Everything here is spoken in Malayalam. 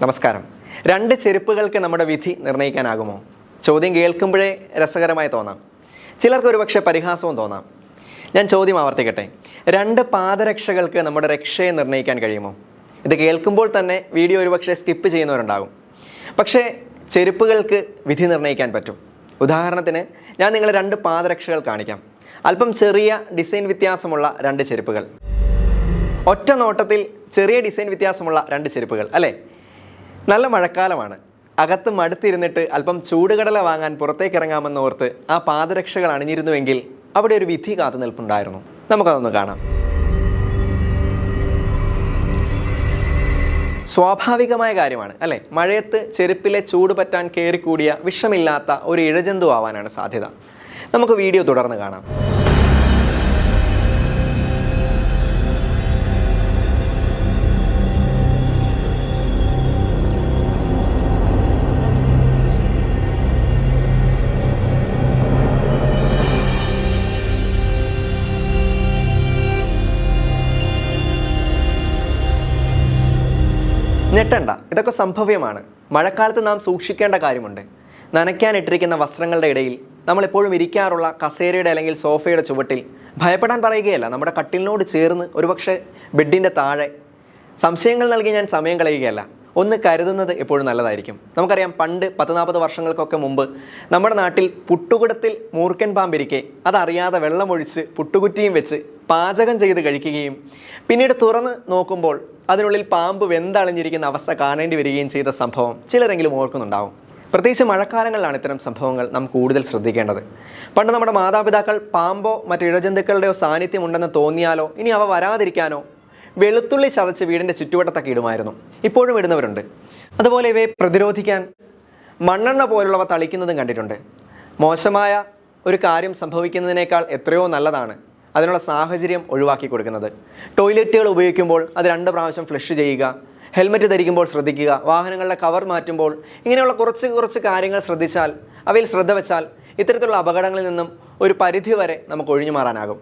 നമസ്കാരം. രണ്ട് ചെരുപ്പുകൾക്ക് നമ്മുടെ വിധി നിർണ്ണയിക്കാനാകുമോ? ചോദ്യം കേൾക്കുമ്പോഴേ രസകരമായി തോന്നാം, ചിലർക്ക് ഒരുപക്ഷെ പരിഹാസവും തോന്നാം. ഞാൻ ചോദ്യം ആവർത്തിക്കട്ടെ. രണ്ട് പാദരക്ഷകൾക്ക് നമ്മുടെ രക്ഷയെ നിർണ്ണയിക്കാൻ കഴിയുമോ? ഇത് കേൾക്കുമ്പോൾ തന്നെ വീഡിയോ ഒരുപക്ഷെ സ്കിപ്പ് ചെയ്യുന്നവരുണ്ടാകും. പക്ഷേ ചെരുപ്പുകൾക്ക് വിധി നിർണ്ണയിക്കാൻ പറ്റും. ഉദാഹരണത്തിന് ഞാൻ നിങ്ങളെ രണ്ട് പാദരക്ഷകൾ കാണിക്കാം. അല്പം ചെറിയ ഡിസൈൻ വ്യത്യാസമുള്ള രണ്ട് ചെരുപ്പുകൾ. ഒറ്റ നോട്ടത്തിൽ ചെറിയ ഡിസൈൻ വ്യത്യാസമുള്ള രണ്ട് ചെരുപ്പുകൾ അല്ലേ? നല്ല മഴക്കാലമാണ്. അകത്ത് മടുത്തിരുന്നിട്ട് അല്പം ചൂടുകടല വാങ്ങാൻ പുറത്തേക്ക് ഇറങ്ങാമെന്ന് ഓർത്ത് ആ പാദരക്ഷകൾ അണിഞ്ഞിരുന്നുവെങ്കിൽ അവിടെ ഒരു വിധി കാത്തു നിൽപ്പുണ്ടായിരുന്നു. നമുക്കതൊന്ന് കാണാം. സ്വാഭാവികമായ കാര്യമാണ് അല്ലേ? മഴയത്ത് ചെരുപ്പിലെ ചൂട് പറ്റാൻ കയറിക്കൂടിയ വിഷമില്ലാത്ത ഒരു ഇഴജന്തു ആവാനാണ് സാധ്യത. നമുക്ക് വീഡിയോ തുടർന്ന് കാണാം. ഞെട്ടണ്ട, ഇതൊക്കെ സംഭവ്യമാണ്. മഴക്കാലത്ത് നാം സൂക്ഷിക്കേണ്ട കാര്യമുണ്ട്. നനയ്ക്കാനിട്ടിരിക്കുന്ന വസ്ത്രങ്ങളുടെ ഇടയിൽ നമ്മളെപ്പോഴും ഇരിക്കാറുള്ള കസേരയുടെ അല്ലെങ്കിൽ സോഫയുടെ ചുവട്ടിൽ ഭയപ്പെടാൻ പറയുകയല്ല, നമ്മുടെ കട്ടിലിനോട് ചേർന്ന് ഒരുപക്ഷെ ബെഡിൻ്റെ താഴെ. സംശയങ്ങൾ നൽകി ഞാൻ സമയം കളയുകയല്ല, ഒന്ന് കരുതുന്നത് എപ്പോഴും നല്ലതായിരിക്കും. നമുക്കറിയാം, പണ്ട് 10-40 വർഷങ്ങൾക്കൊക്കെ മുമ്പ് നമ്മുടെ നാട്ടിൽ പുട്ടുകുടത്തിൽ മൂർഖൻ പാമ്പിരിക്കെ അതറിയാതെ വെള്ളമൊഴിച്ച് പുട്ടുകുറ്റിയും വെച്ച് പാചകം ചെയ്ത് കഴിക്കുകയും പിന്നീട് തുറന്ന് നോക്കുമ്പോൾ അതിനുള്ളിൽ പാമ്പ് വെന്തളിഞ്ഞിരിക്കുന്ന അവസ്ഥ കാണേണ്ടി വരികയും ചെയ്ത സംഭവം ചിലരെങ്കിലും ഓർക്കുന്നുണ്ടാവും. പ്രത്യേകിച്ച് മഴക്കാലങ്ങളിലാണ് ഇത്തരം സംഭവങ്ങൾ നാം കൂടുതൽ ശ്രദ്ധിക്കേണ്ടത്. പണ്ട് നമ്മുടെ മാതാപിതാക്കൾ പാമ്പോ മറ്റു ഇഴജന്തുക്കളുടെയോ സാന്നിധ്യം ഉണ്ടെന്ന് തോന്നിയാലോ ഇനി അവ വരാതിരിക്കാനോ വെളുത്തുള്ളി ചതച്ച് വീടിൻ്റെ ചുറ്റുവട്ടത്തൊക്കെ ഇടുമായിരുന്നു. ഇപ്പോഴും ഇടുന്നവരുണ്ട്. അതുപോലെ ഇവയെ പ്രതിരോധിക്കാൻ മണ്ണെണ്ണ പോലുള്ളവ തളിക്കുന്നതും കണ്ടിട്ടുണ്ട്. മോശമായ ഒരു കാര്യം സംഭവിക്കുന്നതിനേക്കാൾ എത്രയോ നല്ലതാണ് അതിനുള്ള സാഹചര്യം ഒഴിവാക്കി കൊടുക്കുന്നത്. ടോയ്ലറ്റുകൾ ഉപയോഗിക്കുമ്പോൾ അത് 2 പ്രാവശ്യം ഫ്ലഷ് ചെയ്യുക, ഹെൽമറ്റ് ധരിക്കുമ്പോൾ ശ്രദ്ധിക്കുക, വാഹനങ്ങളുടെ കവർ മാറ്റുമ്പോൾ ഇങ്ങനെയുള്ള കുറച്ച് കാര്യങ്ങൾ ശ്രദ്ധിച്ചാൽ, അവയിൽ ശ്രദ്ധ വെച്ചാൽ ഇത്തരത്തിലുള്ള അപകടങ്ങളിൽ നിന്നും ഒരു പരിധി വരെ നമുക്ക് ഒഴിഞ്ഞു മാറാനാകും.